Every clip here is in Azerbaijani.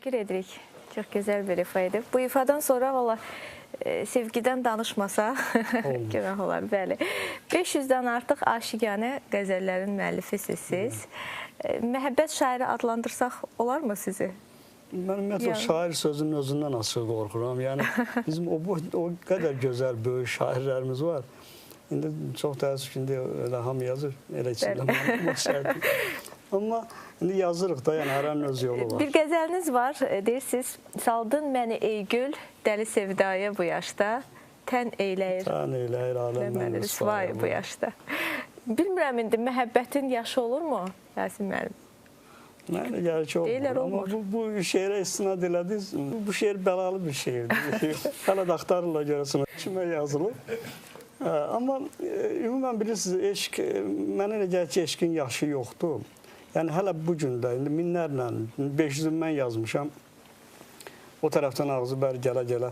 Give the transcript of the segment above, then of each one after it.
Təşəkkür edirik. Çox gözəl bir ifa edib. Bu ifadan sonra valla sevgidən danışmasa görək olar. Bəli. 500-dən artıq aşiqanə qəzəllərin müəllifisiz siz. Məhəbbət şairi adlandırsaq olarmı sizi? Mən ümumiyyətlə şair sözünün özündən açıq qorxuram. Yəni bizim o qədər gözəl, böyük şairlərimiz var. İndi çox təəssüf ki, indi elə hamı yazır, elə içindən. Amma indi yazırıq da, yəni hərənin öz yolu var. Bir qəzəliniz var, deyirsiniz, saldın məni ey gül, dəli sevdaya bu yaşda, tən eyləyir. Tən eyləyir, aləm məni rüsvay bu yaşda. Bilmirəm, indi məhəbbətin yaşı olurmu, Yasin müəllim? Mənə gəlir ki, olmur. Amma bu şeirə istinad elədiniz, bu şeir bəlalı bir şeirdir. Hələ də axtarırlar görəsən, kimə yazılır. Amma ümumən bilirsiniz, eşq, mənə elə gəlir ki, eşqin yaşı yoxdur. Yəni hələ bu gündə, indi minlərlə, 500-ün mən yazmışam, o tərəfdən ağzı bəri gələ-gələ,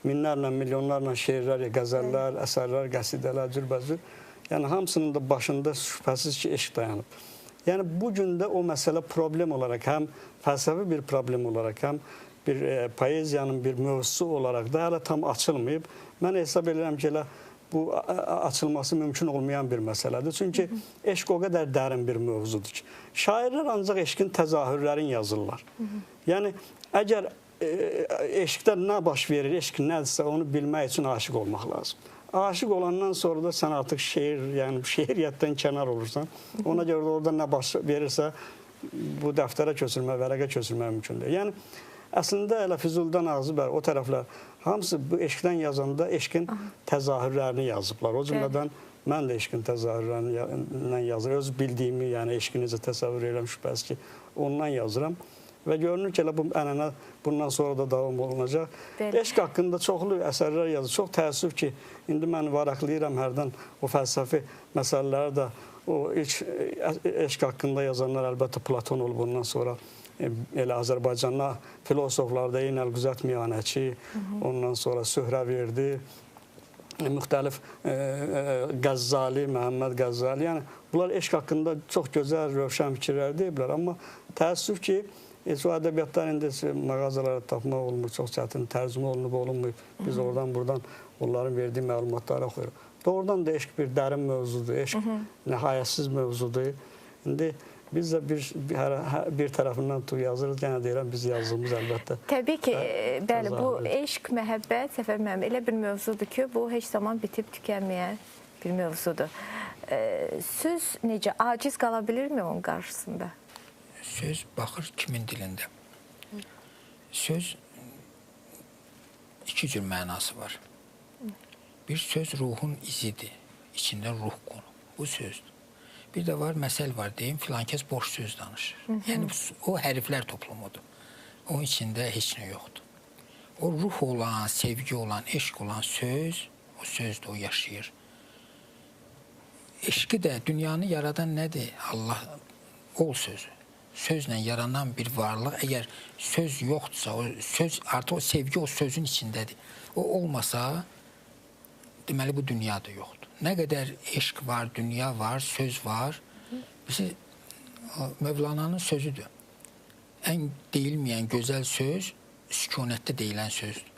minlərlə, milyonlarla şeirlər, qəzəllər, əsərlər, qəsidələr, cürbəcür. Yəni hamısının da başında şübhəsiz ki, eşq dayanıb. Yəni bu gündə o məsələ problem olaraq, həm fəlsəfi bir problem olaraq, həm bir poeziyanın bir mövzusu olaraq da hələ tam açılmayıb. Mən hesab edirəm ki, elə bu açılması mümkün olmayan bir məsələdir. Çünki eşq o qədər dərin bir mövzudur ki, şairlər ancaq eşqin təzahürlərini yazırlar. Yəni, əgər eşqdə nə baş verir, eşq nədirsə, onu bilmək üçün aşiq olmaq lazım. Aşiq olandan sonra da sən artıq şeir, yəni şeiriyyətdən kənar olursan, ona görə də orada nə baş verirsə, bu dəftərə köçürmə, vərəqə köçürmə mümkündür. Yəni, əslində elə Füzulidən ağzı bər, o tərəflər, hamısı bu eşqdən yazanda eşqin təzahürlərini yazıblar. O cümlədən mən də eşqin təzahürlərindən yazıram. Öz bildiyimi, yəni eşqi necə təsəvvür edirəm, şübhəsiz ki, ondan yazıram. Və görünür ki, elə bu ənənə bundan sonra da davam olunacaq. Eşq haqqında çoxlu əsərlər yazır. Çox təəssüf ki, indi mən varaqlayıram hərdən o fəlsəfi məsələləri də, o ilk eşq haqqında yazanlar əlbəttə Platon olub ondan sonra. Elə Azərbaycanlı filosoflarda İnəlqüzət Miyanəçi, ondan sonra Söhrəverdi, müxtəlif Qəzzali, Məhəmməd Qəzzali. Yəni, bunlar eşq haqqında çox gözəl, rövşən fikirlər deyiblər. Amma təəssüf ki, o ədəbiyyatlar indi mağazalara tapmaq olmur, çox çətin, tərcümə olunub, olunmayıb. Biz oradan-buradan onların verdiyi məlumatları oxuyuruq. Doğrudan da eşq bir dərin mövzudur, eşq nəhayətsiz mövzudur. İndi biz də bir tərəfindən yazırıq, yəni deyirəm, biz yazdığımız əlbəttə. Təbii ki, bəli, bu eşq, məhəbbət, Səfər müəllim, elə bir mövzudur ki, bu heç zaman bitib tükənməyən bir mövzudur. Söz necə, aciz qala bilirmi onun qarşısında? Söz baxır kimin dilində. Söz iki cür mənası var. Bir söz ruhun izidir, içində ruh qonu. Bu sözdür. Bir də var, məsəl var, deyim, filankəs boş söz danışır. Yəni, o hərflər toplumudur. Onun içində heç nə yoxdur. O ruh olan, sevgi olan, eşq olan söz, o sözdür, o yaşayır. Eşqi də, dünyanı yaradan nədir? Allah, ol sözü. Sözlə yaranan bir varlıq, əgər söz yoxdursa, o söz, artıq o sevgi o sözün içindədir. O olmasa, deməli, bu dünya da yoxdur. Nə qədər eşq var, dünya var, söz var. Mövlananın sözüdür. Ən deyilməyən gözəl söz, sükunətdə deyilən sözdür.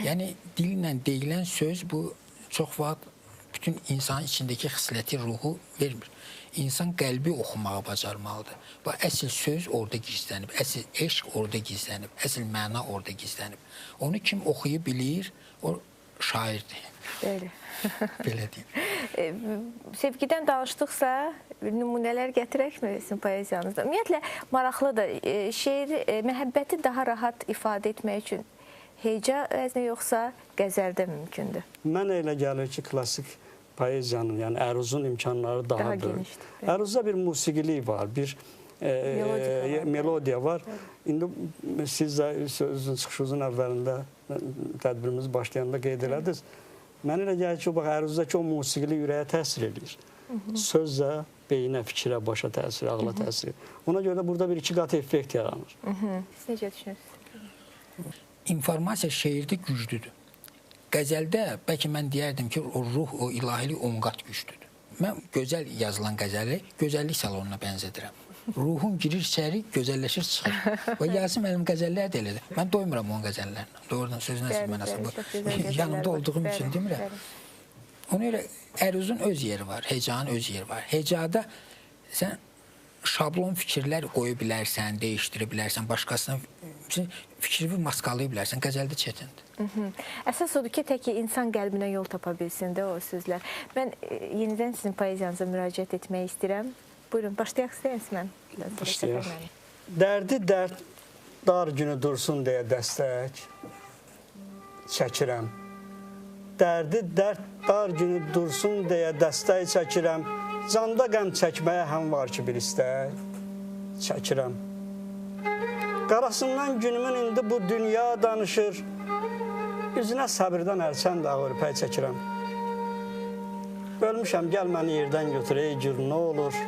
Yəni, dillə deyilən söz, bu çox vaxt bütün insanın içindəki xisləti, ruhu vermir. İnsan qəlbi oxumağı bacarmalıdır. Bu əsl söz orada gizlənib, əsl eşq orada gizlənib, əsl məna orada gizlənib. Onu kim oxuyu bilir, o şairdir. Bəli. Belə deyim. Sevgidən danışdıqsa, nümunələr gətirəkmi sizin poeziyanızda? Ümumiyyətlə, maraqlıdır. Şeir, məhəbbəti daha rahat ifadə etmək üçün heca vəzni yoxsa qəzəldə mümkündür? Mən elə gəlir ki, klassik poeziyanın, yəni əruzun imkanları daha böyük. Əruzda bir musiqilik var, bir melodiya var. İndi siz də sözün çıxışınızın əvvəlində tədbirimiz başlayanda qeyd elədiniz. Mən elə gəlir ki, əruzdakı o musiqilik ürəyə təsir edir. Söz də beyinə, fikrə, başa təsir, ağla təsir edir. Ona görə də burada bir iki qat effekt yaranır. Siz necə düşünürsünüz? İnformasiya şeirdə güclüdür. Qəzəldə bəlkə mən deyərdim ki, o ruh, o ilahilik 10 qat güclüdür. Mən gözəl yazılan qəzəli gözəllik salonuna bənzədirəm. Ruhun girir içəri, gözəlləşir, çıxır. Və Yasin mənim qəzəllər də elədir. Mən doymuram onun qəzəllərinə. Doğrudan sözünə mənası bu. Yanında olduğum üçün demirəm. Ona görə əruzun öz yeri var, hecanın öz yeri var. Hecada sən şablon fikirlər qoya bilərsən, dəyişdirə bilərsən, başqasının fikrini maskalaya bilərsən, qəzəldə çətindir. Əsas odur ki, tək ki, insan qəlbinə yol tapa bilsin də o sözlər. Mən yenidən sizin poeziyanıza müraciət etmək istəyirəm. Buyurun, başlayaq istəyərsiniz mən. Başlayaq. Dərdi dərd dar günü dursun deyə dəstək çəkirəm. Dərdi dərd dar günü dursun deyə dəstək çəkirəm. Canda qəm çəkməyə həm var ki, bir istək çəkirəm. Qarasından günümün indi bu dünya danışır. Üzünə səbirdən ərçən də ağır çəkirəm. Ölmüşəm, gəl məni yerdən götür, ey gür, nə olur.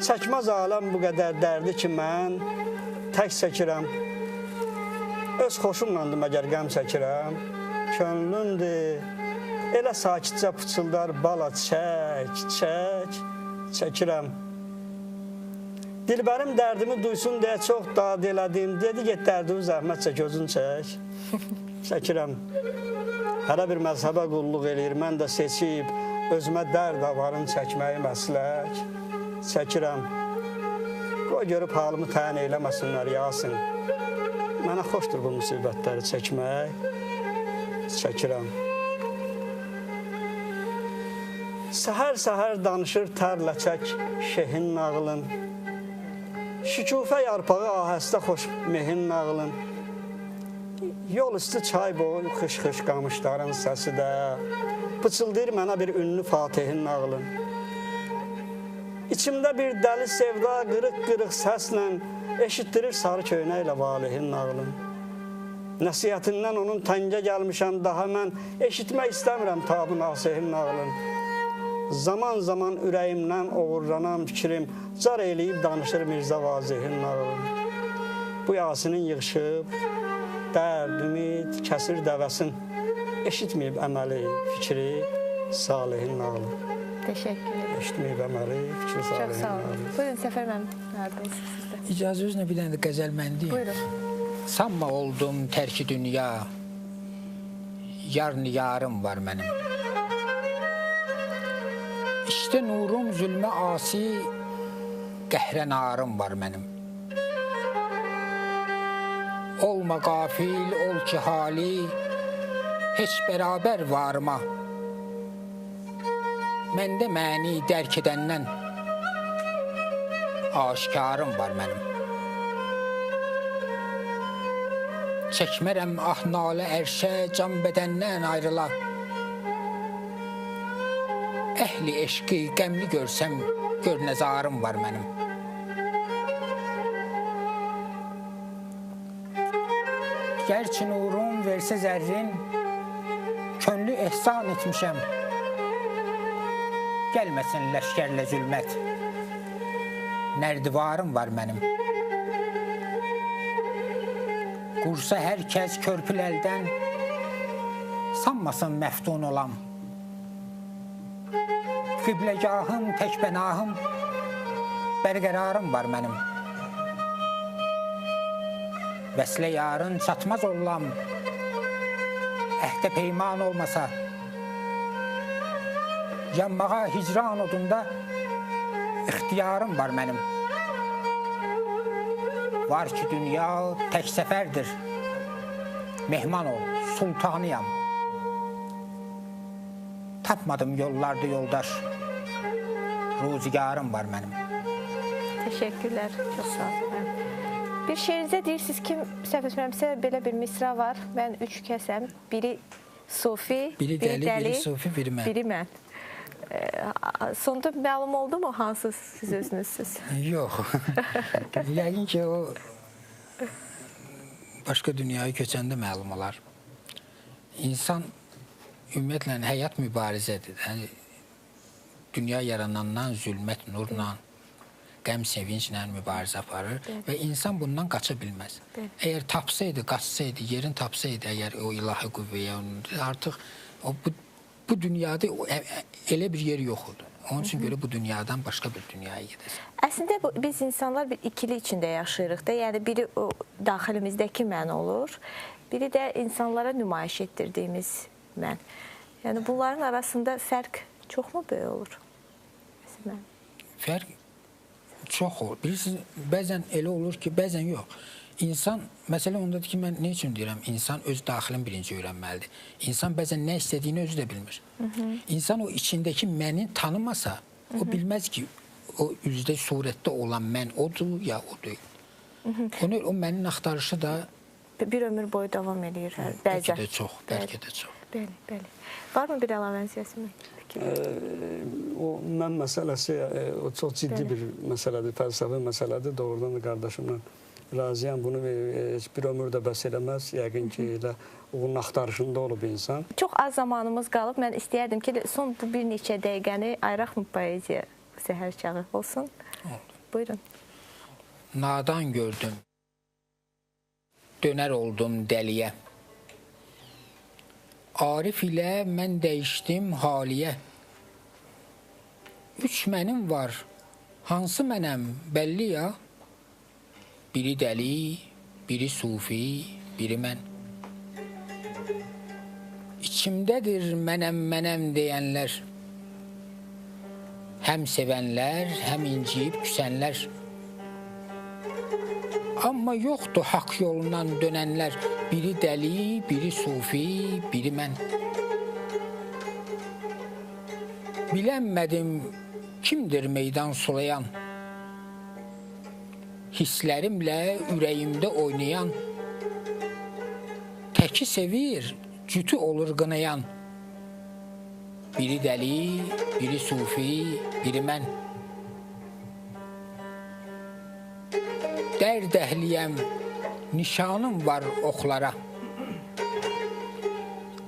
Çəkməz aləm bu qədər dərdi ki, mən tək çəkirəm. Öz xoşumlandım əgər qəm çəkirəm. Könlümdür, elə sakitcə pıçıldar bala çək, çək, çəkirəm. Dilbərim dərdimi duysun deyə çox dad elədim. Dedi, get dərdimi zəhmət çək, özün çək. Çəkirəm. Hərə bir məzhəbə qulluq eləyir. Mən də seçib özümə dərd avarın çəkməyi məslək çəkirəm. Qoy görüb halımı təyin eyləməsinlər Yasin. Mənə xoşdur bu müsibətləri çəkmək. Çəkirəm. Səhər-səhər danışır tərlə çək şehin nağılın. Şükufə yarpağı ahəstə xoş mehin nağılın. Yol üstü çay boyu xış-xış qamışların səsi də pıçıldayır mənə bir ünlü Fatihin nağılın. İçimdə bir dəli sevda qırıq-qırıq səslə eşitdirir sarı köynəklə Valihin nağılın. Nəsiyyətindən onun təngə gəlmişəm, daha mən eşitmək istəmirəm Tabı Nasihin nağılın. Zaman-zaman ürəyimdən oğurlanan fikrim car eləyib danışır Mirzə Vazihin nağılın. Bu Yasinin yığışıb, dərd, ümid, kəsir dəvəsin, eşitməyib əməli, fikri Salihin nağılın. Təşəkkür ederim. Eşitməyib əməli, fikri Salihin nağılın. Çox sağ olun. Buyurun, Səfər mənim nərdəyiz sizdə. İcazə özünə bir dənə də qəzəl mən deyim. Buyurun. Sanma oldum tərki dünya, yarın yarım var mənim. İşte nurum zülmə asi, qəhrə narım var mənim. Olma qafil, ol ki hali, heç bərabər varıma. Məndə məni dərk edəndən, aşkarım var mənim. Çəkmərəm ah nalə ərşə, can bədəndən ayrıla. Əhli eşqi qəmli görsəm, gör nəzarım var mənim. Gərçi nurum versə zərrin, könlü ehsan etmişəm. Gəlməsin ləşkərlə zülmət, nərdivarım var mənim. Qursa hər kəs körpül əldən, sanmasın məftun olam. Qibləgahım, təkbənahım, bərqərarım var mənim. Vəslə yarın çatmaz olam, əhdə peyman olmasa. Yanmağa hicran odunda ixtiyarım var mənim. Var ki dünya tək səfərdir, mehman ol, sultanıyam. Tapmadım yollarda yoldaş, ruzigarım var mənim. Təşəkkürlər, çox sağ olun. Bir şeirinizə deyirsiniz ki, səhv etmirəmsə belə bir misra var. Mən 3 kəsəm, biri Sofi, biri dəli, biri Sofi, biri mən. Biri mən. Sonda məlum oldu mu hansı siz özünüzsüz? Yox. Yəqin ki o başqa dünyaya köçəndə məlum olar. İnsan ümumiyyətlə həyat mübarizədir. Yəni, dünya yaranandan zülmət nurla, qəm sevinclə mübarizə aparır və insan bundan qaça bilməz. Əgər tapsaydı, qaçsaydı, yerin tapsaydı, əgər o ilahi qüvvəyə, artıq bu dünyada elə bir yer yox idi. Onun üçün görə bu dünyadan başqa bir dünyaya gedəsən. Əslində biz insanlar bir ikili içində yaşayırıq da. Yəni biri o daxilimizdəki mən olur, biri də insanlara nümayiş etdirdiyimiz mən. Yəni bunların arasında fərq çoxmu böyük olur? Məsələn. Fərq çox olur. Bilirsiniz, bəzən elə olur ki, bəzən yox. İnsan, məsələ ondadır ki, mən nə üçün deyirəm, insan öz daxilini birinci öyrənməlidir. İnsan bəzən nə istədiyini özü də bilmir. İnsan o içindəki məni tanımasa, o bilməz ki, o üzdə surətdə olan mən odur, ya o deyil. O mənin axtarışı da bir ömür boyu davam edir. Bəlkə də çox, bəlkə də çox. Bəli, bəli. Varmı bir əlavəniz Yasemin? O mən məsələsi o çox ciddi bir məsələdir, fəlsəfi məsələdir. Doğrudan da qardaşımla razıyam. Bunu heç bir ömür də bəs eləməz. Yəqin ki, elə onun axtarışında olub insan. Çox az zamanımız qalıb. Mən istəyərdim ki, son bu bir neçə dəqiqəni ayıraq mı poeziya səhər çağı olsun? Buyurun. Nadan gördüm, dönər oldum dəliyə. Arif ilə mən dəyişdim haliyə. Üç mənim var, hansı mənəm bəlli ya? Biri dəli, biri sufi, biri mən. İçimdədir mənəm deyənlər. Həm sevənlər, həm inciyib küsənlər. Amma yoxdur haqq yolundan dönənlər. Biri dəli, biri sufi, biri mən. Bilənmədim kimdir meydan sulayan. Hisslərimlə ürəyimdə oynayan. Təki sevir, cütü olur qınayan. Biri dəli, biri sufi, biri mən. Dərd əhliyəm, nişanım var oxlara.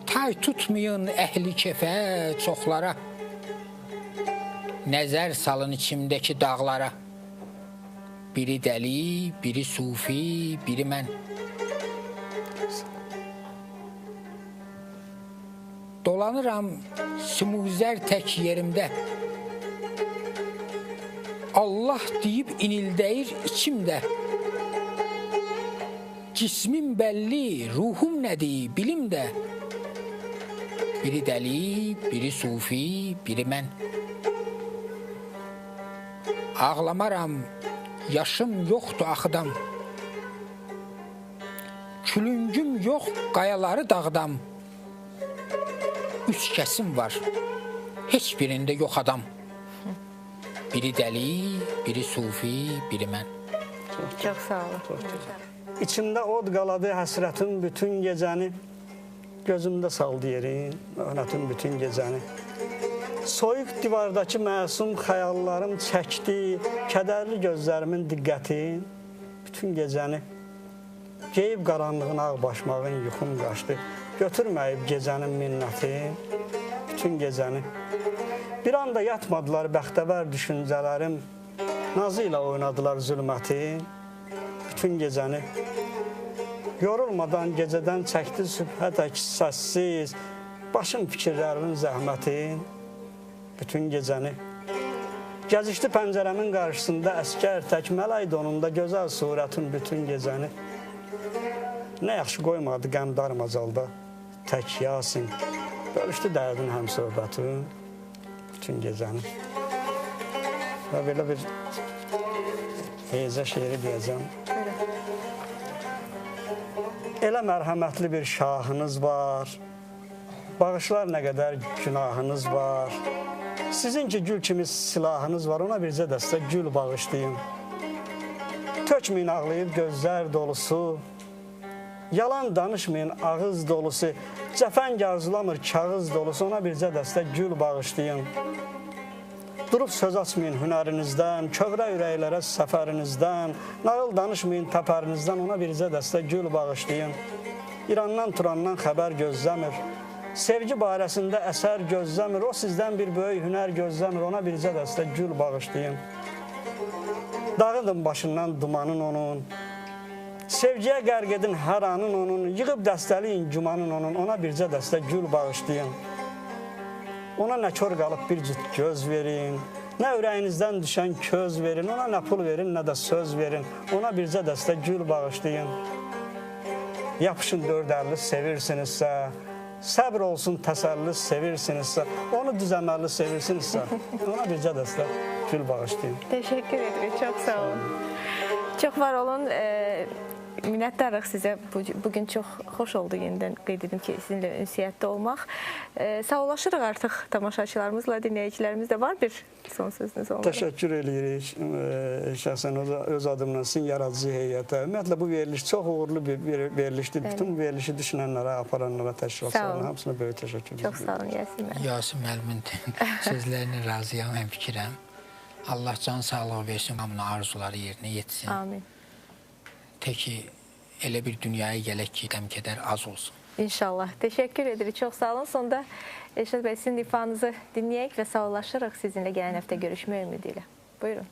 Tay tutmayın əhli kefə çoxlara. Nəzər salın içimdəki dağlara. Biri dəli, biri sufi, biri mən. Dolanıram simuzər tək yerimdə. Allah deyib inildəyir içimdə. Cismim bəlli, ruhum nədir, bilim də. Biri dəli, biri sufi, biri mən. Ağlamaram, yaşım yoxdur axıdam. Külüngüm yox, qayaları dağdam. Üç kəsim var, heç birində yox adam. Biri dəli, biri sufi, biri mən. Çox sağ olun. İçimdə od qaladı həsrətin bütün gecəni. Gözümdə saldı yerin, möhnətin bütün gecəni. Soyuq divardakı məsum xəyallarım çəkdi, kədərli gözlərimin diqqətin bütün gecəni. Geyib qaranlığın ağ başmağın yuxum qaçdı. Götürməyib gecənin minnətin bütün gecəni. Bir anda yatmadılar bəxtəvər düşüncələrim. Nazı ilə oynadılar zülməti bütün gecəni. Yorulmadan gecədən çəkdi sübhədək səssiz. Başım fikirlərinin zəhməti bütün gecəni. Gəzişdi pəncərəmin qarşısında əskər tək mələk donunda gözəl surətin bütün gecəni. Nə yaxşı qoymadı qəmdar macalda tək Yasin. Bölüşdü dərdin həm söhbətin bütün gecəni. Və belə bir heyzə şeiri deyəcəm. Elə mərhəmətli bir şahınız var, bağışlar nə qədər günahınız var. Sizin ki gül kimi silahınız var, ona bircə dəstə gül bağışlayın. Tökməyin ağlayıb gözlər dolusu, yalan danışmayın ağız dolusu, cəfəng arzulamır kağız dolusu, ona bircə dəstə gül bağışlayın. Durub söz açmayın hünərinizdən, kövrə ürəklərə səfərinizdən, nağıl danışmayın təpərinizdən, ona bircə dəstə gül bağışlayın. İrandan, Turandan xəbər gözləmir, sevgi barəsində əsər gözləmir, o sizdən bir böyük hünər gözləmir, ona bircə dəstə gül bağışlayın. Dağıdın başından dumanın onun, sevgiyə qərq edin hər anın onun, yığıb dəstəliyin gümanın onun, ona bircə dəstə gül bağışlayın. ona nə kör qalıb bir cüt göz verin, nə ürəyinizdən düşən köz verin, ona nə pul verin, nə də söz verin, ona bircə dəstə gül bağışlayın. Yapışın dörd əlli sevirsinizsə, səbr olsun təsəlli sevirsinizsə, onu düzəməlli sevirsinizsə, ona bircə dəstə gül bağışlayın. Teşekkür ederim. Çok sağ olun. Çok var olun. Minnətdarıq sizə. Bugün çox xoş oldu yenidən qeyd edim ki, sizinlə ünsiyyətdə olmaq. Sağollaşırıq artıq tamaşaçılarımızla, dinləyicilərimizlə. Var bir son sözünüz olmalı. Təşəkkür edirik şəxsən öz adımla sizin yaradıcı heyətə. Ümumiyyətlə bu veriliş çox uğurlu bir verilişdir. Bütün bu verilişi düşünənlərə, aparanlara, təşkilatçılarına hamısına böyük təşəkkür edirik. Çox sağ olun Yasin müəllim. Yasin müəllimin sözlərinə razıyam, həmfikirəm. Allah can sağlığı versin, hamının arzuları yerinə yetsin. Amin. Təki elə bir dünyaya gələk ki, qəm-kədər az olsun. İnşallah. Teşekkür edirik. Çok sağ olun. Sonunda Elşad Bey sizin ifanızı dinleyək və sağollaşırıq sizinlə gələn həftə görüşmək ümidiyle. Buyurun.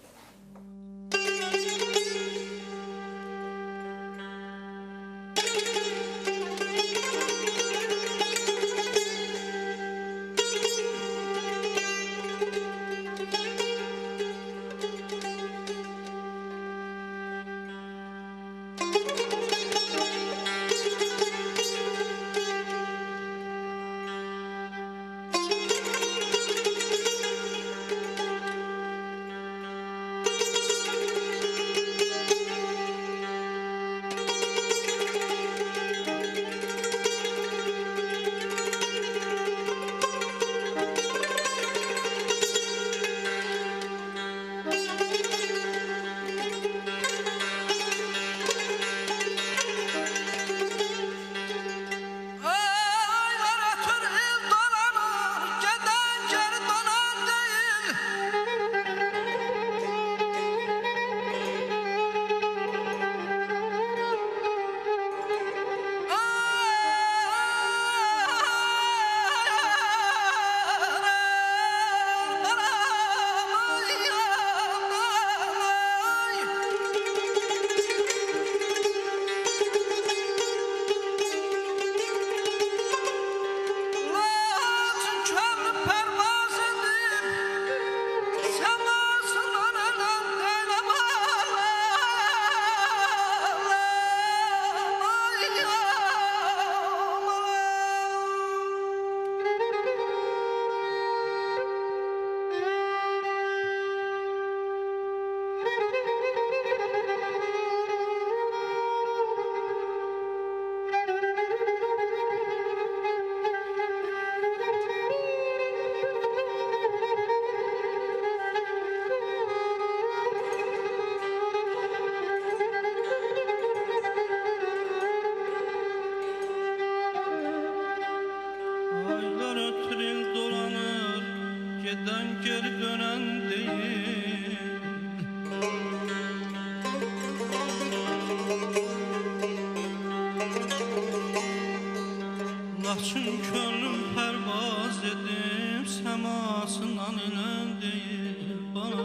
Laçın könlüm pərvaz edib səmasından inən deyil bana.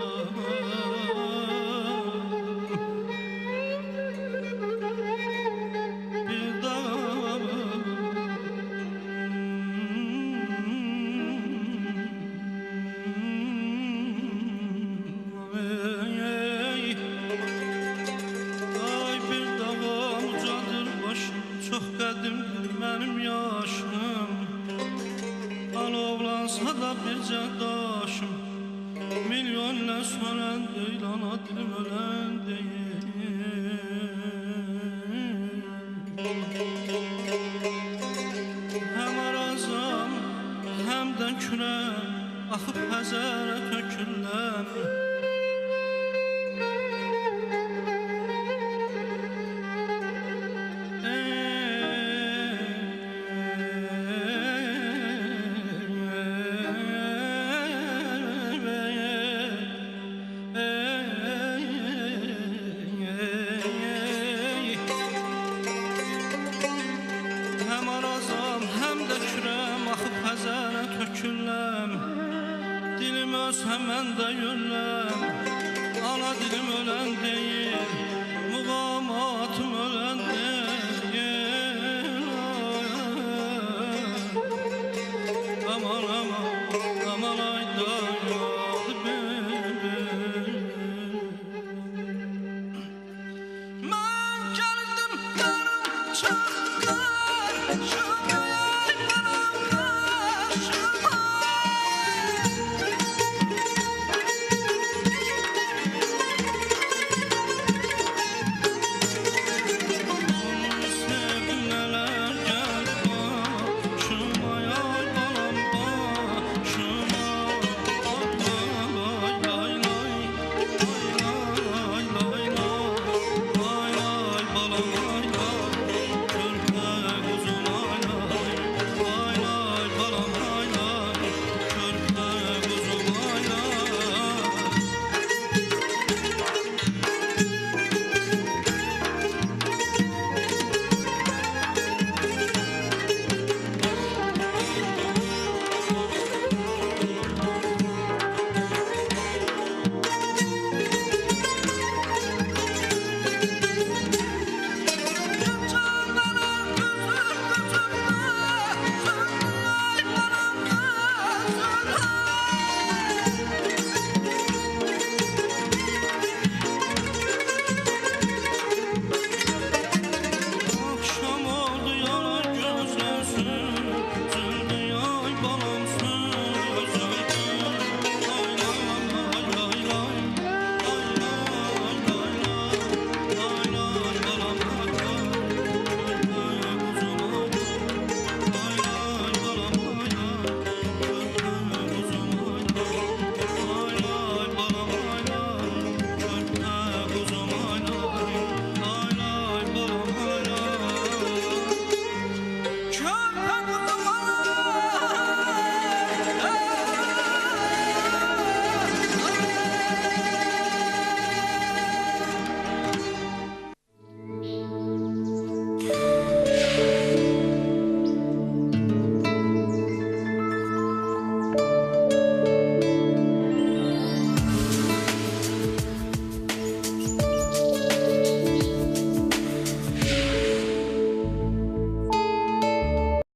Bir dağım ay bir dağım ucadır başım, çox qədimdir mənim yaşım. Alovlansa da bircə daşım, milyonla sönən deyil, ana dilim ölən deyil. Həm arazam, həm də kürəm, axıb həzərə töküləm. Həm arazam, həm də kürəm, axıb həzərə töküləm. Dilim ölsə mən də yülləm, ana dilim ölən deyil, muğamatım ölən deyil. Aman aman kara